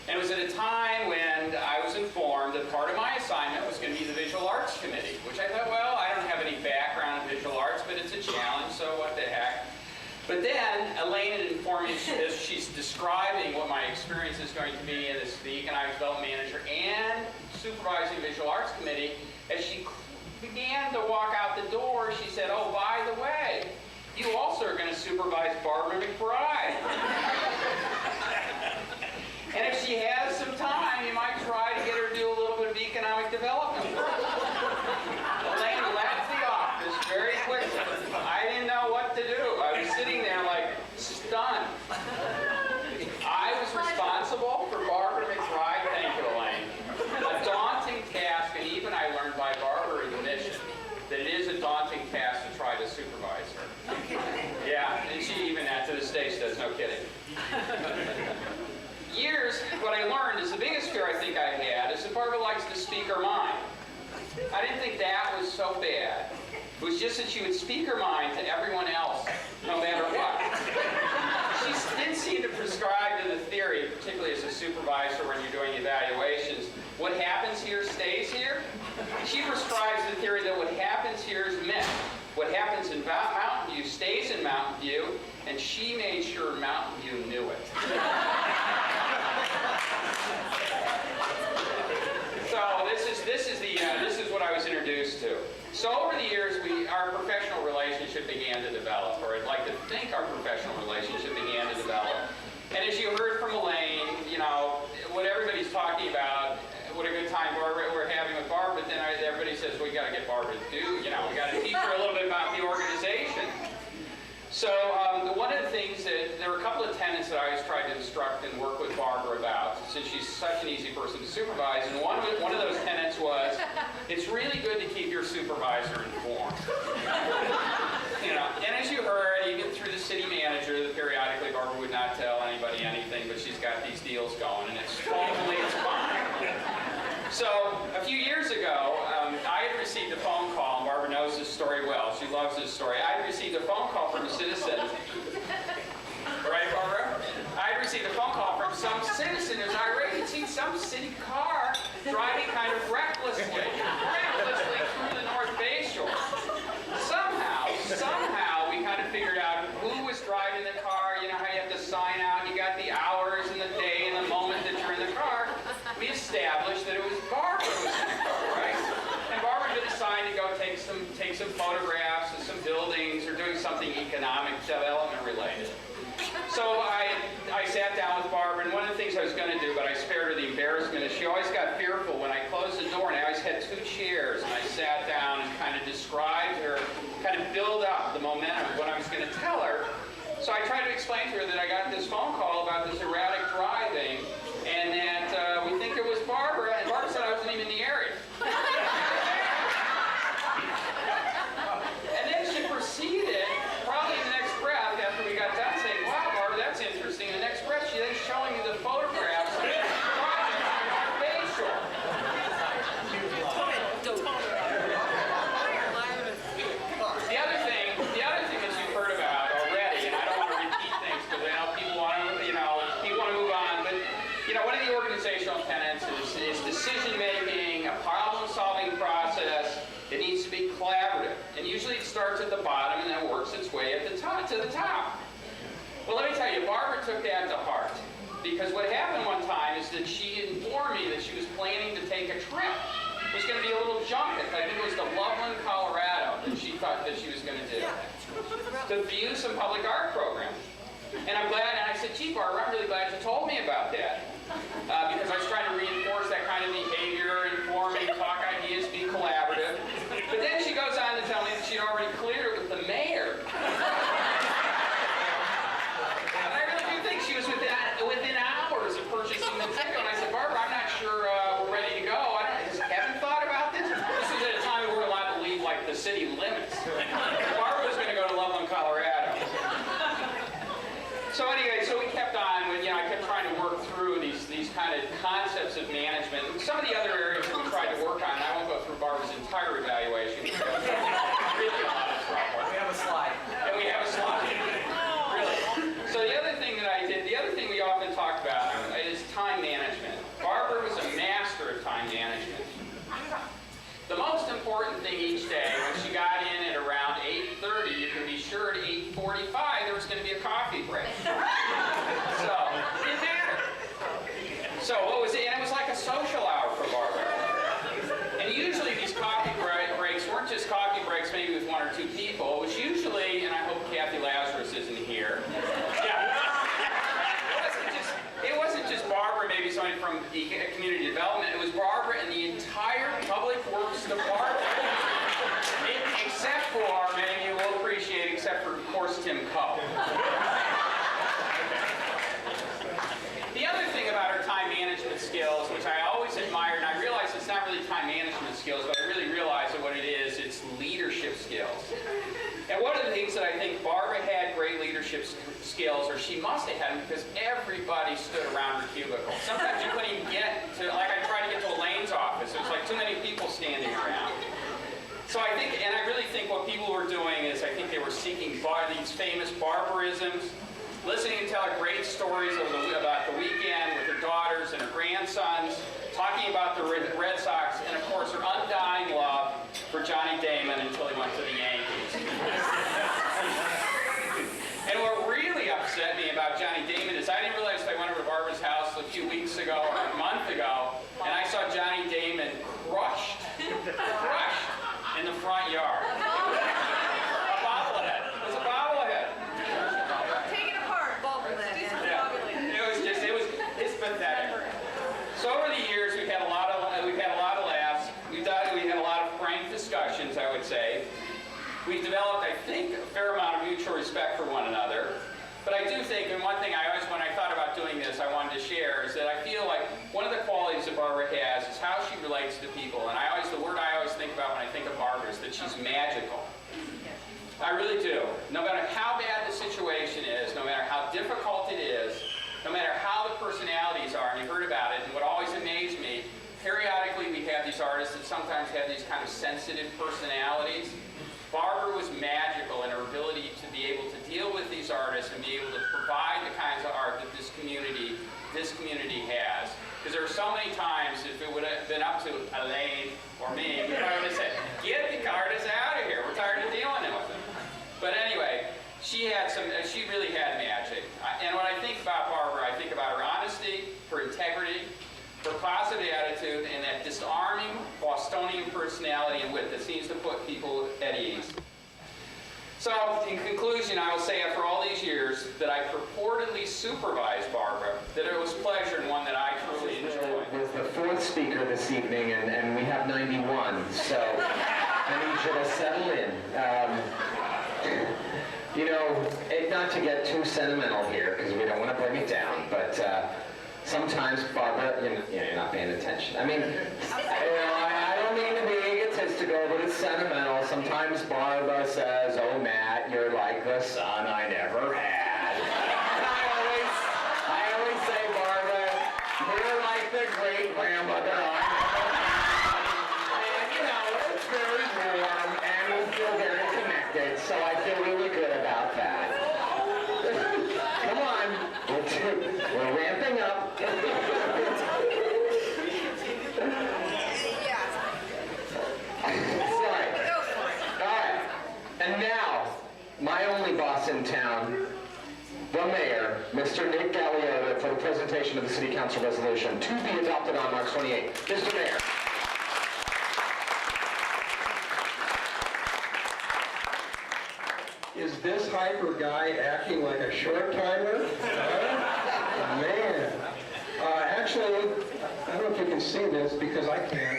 And it was at a time when I was informed that part of my assignment was going to be the Visual Arts Committee, which I thought, well, I don't have any background in visual arts, but it's a challenge, so what the heck. But then Elaine had informed me as she's describing what my experience is going to be as the Economic Development Manager and supervising Visual Arts Committee. As she began to walk out the door, she said, oh, by the way, you also are going to supervise Barbara McBride. And if she has some time, you might try to get her to do a little bit of economic development work. Elaine left the office very quickly. I didn't know what to do. I was sitting there like stunned. I was responsible for Barbara McBride. Thank you, Elaine. A daunting task, and even I learned by Barbara in the mission that it is a daunting task to try to supervise her. Yeah, and she even to this day says, no kidding. What I learned is the biggest fear I think I had is that Barbara likes to speak her mind. I didn't think that was so bad. It was just that she would speak her mind to everyone else, no matter what. She didn't seem to prescribe to the theory, particularly as a supervisor when you're doing evaluations. What happens here stays here. She prescribes the theory that what happens here is myth. What happens in Mountain View stays in Mountain View, and she made sure Mountain View knew it. So this is what I was introduced to. So over the years, our professional relationship began to develop, or I'd like to think our professional relationship began to develop. And as you heard from Elaine, what everybody's talking about, what a good time we're having with Barbara, but then everybody says, we got to get Barbara to do, we got to teach her a little bit about the organization. So one of the things there were a couple of tenets that I always tried to instruct and work with Barbara about, since she's such an easy person to supervise, and one of those tenets was, it's really good to keep your supervisor informed. And as you heard, even through the city manager, that periodically Barbara would not tell anybody anything, but she's got these deals going, and it's fine. So a few years ago, I had received a phone call, and Barbara knows this story well. She loves this story. I had received a phone call from a citizen. Right, Barbara? I had received a phone call from some citizen who's irate. He'd seen some city car driving kind of recklessly through the North Bay Shore. Somehow, we kind of figured out who was driving the car. You know how you have to sign out, you got the hours and the day and the moment that you're in the car. We established that it was Barbara who was in the car, right? And Barbara had decided to go take some photographs of some buildings or doing something economic development related. So I sat down with Barbara, and one of the things I was going to do, but I spared her the embarrassment, is she always got fearful when I closed the door, and I always had two chairs, and I sat down and kind of described her, kind of build up the momentum of what I was going to tell her. So I tried to explain to her that I got this phone call about this erratic driving, and that we think it was Barbara, and Barbara said I wasn't even in the area. And then she proceeded, probably in the next breath, after we got done, saying, wow, Barbara, that's interesting. In the next breath, she then showing me the photographs of the driving on the North Bay Shore. The other thing that you've heard about already, and I don't want to repeat things because I know people want to move on, but one of the organizational tenets is decision-making, a problem-solving process. It needs to be collaborative. And usually it starts at the bottom and then works its way to the top. Well, let me tell you, Barbara took that to heart. Because what happened one time is that she informed me that she was planning to take a trip. It was going to be a little junket. I think it was to Loveland, Colorado, that she thought that she was going to do. To view some public art programs. And I'm glad, and I said, gee, Barbara, I'm really glad you told me about that. Because I was trying to reinforce that kind of behavior, informing, talk ideas, be collaborative. But then she goes on to tell me that she'd already cleared it with the mayor. And I really do think she was within hours of purchasing the ticket. And I said, Barbara, I'm not sure we're ready to go. Haven't thought about this? This was at a time we weren't allowed to leave like the city limits. Barbara was going to go to Loveland, Colorado. So anyway, so we kept on. I kept trying to work through these kind of concepts of management. And some of the other areas that we tried to work on, I won't go through Barbara's entire evaluation. Really a lot of trouble. We have a slide. And we have a slide. Really. So the other thing that I did, the other thing we often talk about is time management. was going to be a coffee break. So, it didn't matter. So what was it? And it was like a social hour for Barbara. And usually these coffee breaks weren't just coffee breaks maybe with one or two people. It was usually, and I hope Kathy Lazarus isn't here. Yeah. It wasn't just Barbara, maybe somebody from community development. It was Barbara and the entire public works department. Except for, many of you will appreciate, except for, of course, Tim Coe. The other thing about her time management skills, which I always admired, and I realize it's not really time management skills, but I really realize that what it is, it's leadership skills. And one of the things that I think Barbara had great leadership skills, or she must have had them, because everybody stood around her cubicle. Sometimes you couldn't even get to, like I tried to get to Elaine's office, it was like too many people standing around. So I think, and I really think what people were doing is, I think they were seeking these famous barbarisms, listening to tell her great stories about the weekend with her daughters and her grandsons, talking about the Red Sox, and of course her undying love for Johnny Damon until he went to the Yankees. And what really upset me about Johnny Damon is I didn't realize I went over to Barbara's house a few weeks ago, or a month ago, and I saw Johnny Damon crushed in the front yard. A bobblehead. It was a bobblehead. Take it apart, bobblehead. It's pathetic. So over the years, we've had a lot of laughs. We had a lot of frank discussions, I would say. We've developed, I think, a fair amount of mutual respect for one another. But I do think, and one thing when I thought about doing this, I wanted to share, is that I feel like one of the qualities that Barbara has is how she relates to people. And the word I always think about when I think of Barbara is that she's magical. I really do. No matter how bad the situation is, no matter how difficult it is, no matter how the personalities are, and you heard about it, and what always amazed me, periodically we have these artists that sometimes have these kind of sensitive personalities. Barbara was magical in her ability to be able to deal with these artists and be able to provide the kinds of art that this community has. Because there are so many times, if it would have been up to Elaine or me, we probably would have said, get the artists out of here. We're tired of dealing with them. But anyway, she really had magic. And when I think about Barbara, I think about her honesty, her integrity, her positive attitude, and that disarming Bostonian personality and wit that seems to put people at ease. So, in conclusion, I will say after all these years that I purportedly supervised Barbara, that it was pleasure and one that I truly enjoyed. Was the fourth speaker this evening, and we have 91, so I need you to settle in. Not to get too sentimental here, because we don't want to bring it down, but sometimes, Barbara, you're not paying attention. I mean, I don't mean to be egotistical, but it's sentimental. Sometimes Barbara says, oh, Matt, you're like the son I never had. And I always say, Barbara, you're like the great-grandmother I never had. And, it's very warm, and we feel very connected, so I feel really good about that. Come on, we're ramping up. Sorry. All right. And now, my only boss in town, the mayor, Mr. Nick Galeota, for the presentation of the City Council resolution to be adopted on March 28th. Mr. Mayor. Is this hyper guy acting like a short timer? Man. Actually, I don't know if you can see this because I can't,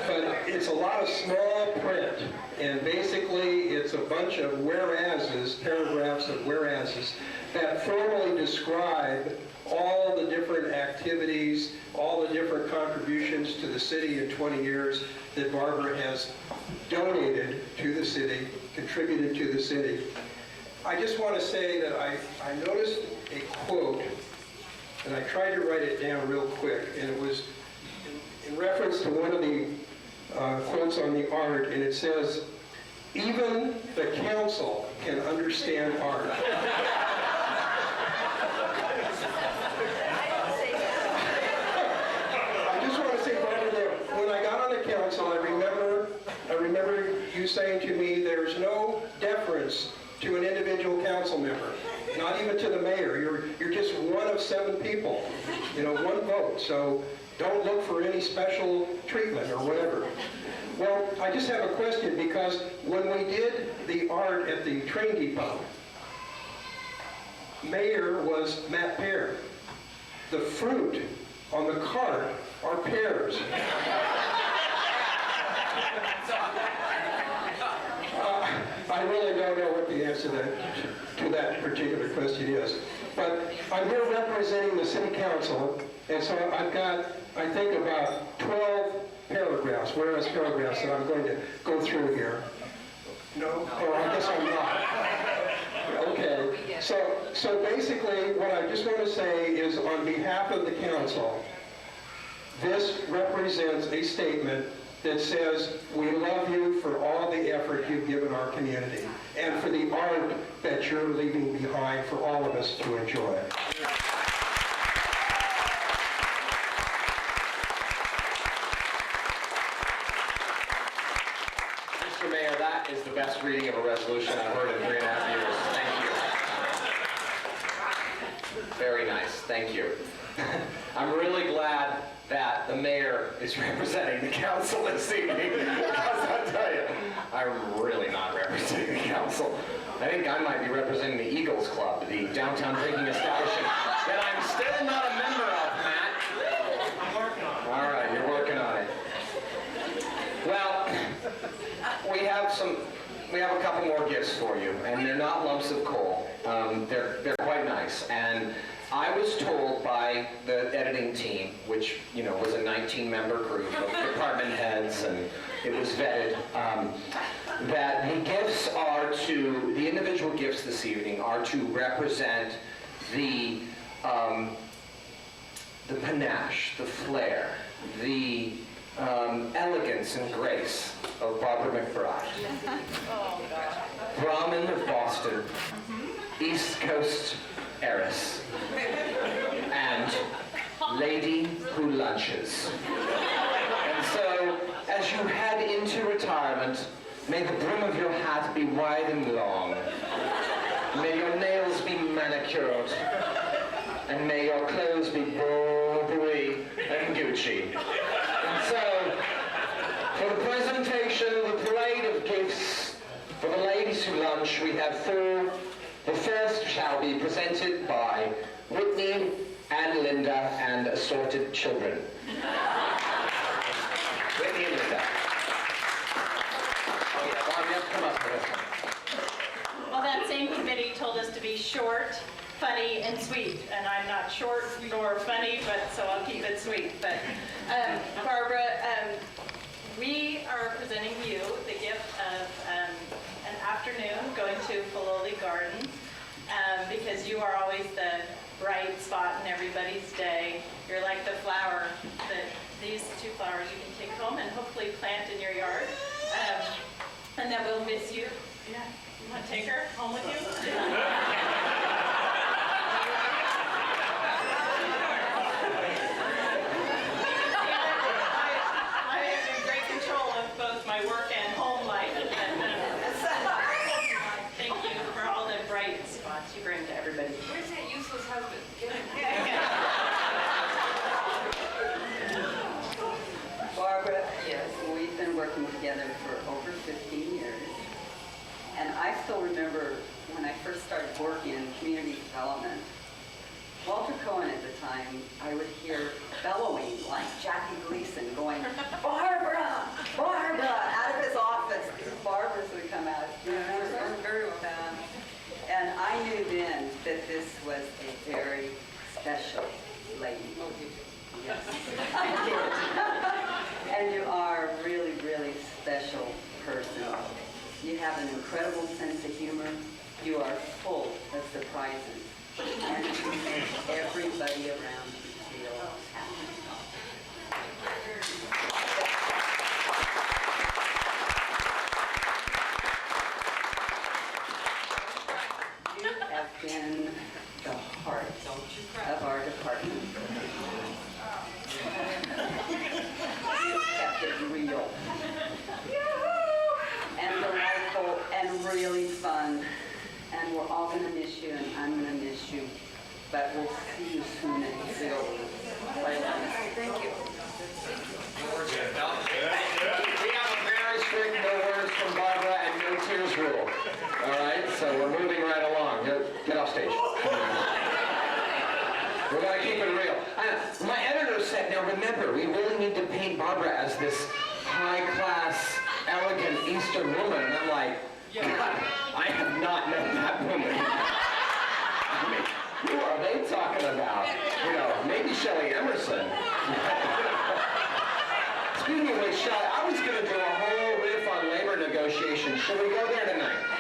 but it's a lot of small print, and basically it's a bunch of whereases, paragraphs of whereases, that formally describe all the different activities, all the different contributions to the city in 20 years that Barbara has donated to the city, contributed to the city. I just want to say that I noticed a quote, and I tried to write it down real quick, and it was in reference to one of the quotes on the art, and it says, even the council can understand art. I just want to say, Barbara, that when I got on the council, I remember you saying to me, there's no deference to an individual council member, not even to the mayor. You're just one of 7 people, one vote. So don't look for any special treatment or whatever. Well, I just have a question, because when we did the art at the train depot, mayor was Matt Pear. The fruit on the cart are pears. I really don't know what the answer to that particular question is. But I'm here representing the city council, and so I've got, I think, about 12 paragraphs, whereas paragraphs that I'm going to go through here. No? Oh, I guess I'm not. Okay. So basically, what I just want to say is, on behalf of the council, this represents a statement that says, we love you for all the effort you've given our community and for the art that you're leaving behind for all of us to enjoy. Mr. Mayor, that is the best reading of a resolution I've heard in 3.5 years. Thank you. Very nice. Thank you. I'm really glad that the mayor is representing the council this evening, because I'll tell you, I'm really not representing the council. I think I might be representing the Eagles Club, the downtown drinking establishment that I'm still not a member of, Matt. I'm working on it. All right, you're working on it. Well, we have a couple more gifts for you, and they're not lumps of coal. They're quite nice. And I was told by the editing team, which was a 19-member group of department heads, and it was vetted, that the individual gifts this evening are to represent the panache, the flair, the elegance and grace of Barbara McBride. Brahmin of Boston, East Coast heiress, and lady who lunches. And so, as you head into retirement, may the brim of your hat be wide and long. May your nails be manicured. And may your clothes be Burberry and Gucci. And so, for the presentation, the parade of gifts for the ladies who lunch, we have 4. The first shall be presented by Whitney and Linda and assorted children. Whitney and Linda. Oh yeah, Bob, you have to come up for this one. Well, that same committee told us to be short, funny, and sweet. And I'm not short nor funny, but so I'll keep it sweet. But Barbara, we are presenting you the gift of an afternoon going to Filoli Gardens, because you are always the bright spot in everybody's day. You're like the flower that these 2 flowers you can take home and hopefully plant in your yard, and that we'll miss you. Yeah, you want to take her home with you? My work and home life. Thank you for all the bright spots you bring to everybody. Where's that useless husband? Barbara, yes, we've been working together for over 15 years. And I still remember when I first started working in community development, Walter Cohen at the time, I would hear bellowing like Jackie Gleason going, Barbara, Barbara, out of his office. These Barbaras would come out. Very bad. And I knew then that this was a very special lady. Yes, I did. And you are a really, really special person. You have an incredible sense of humor. You are full of surprises. And you make everybody around you feel happy. You have been the heart of our department. You kept it real and delightful and really fun. all going to miss you, and I'm going to miss you. But we'll see you soon at the building. Thank you. We have a very strict no words from Barbara and no tears rule. All right, so we're moving right along. Get off stage. We're gonna keep it real. My editor said, now remember, we really need to paint Barbara as this high-class, elegant Eastern woman. And I'm like, God, I have not met that woman. I mean, who are they talking about? You know, maybe Shelley Emerson. Speaking of which, Shelley, I was going to do a whole riff on labor negotiations. Should we go there tonight?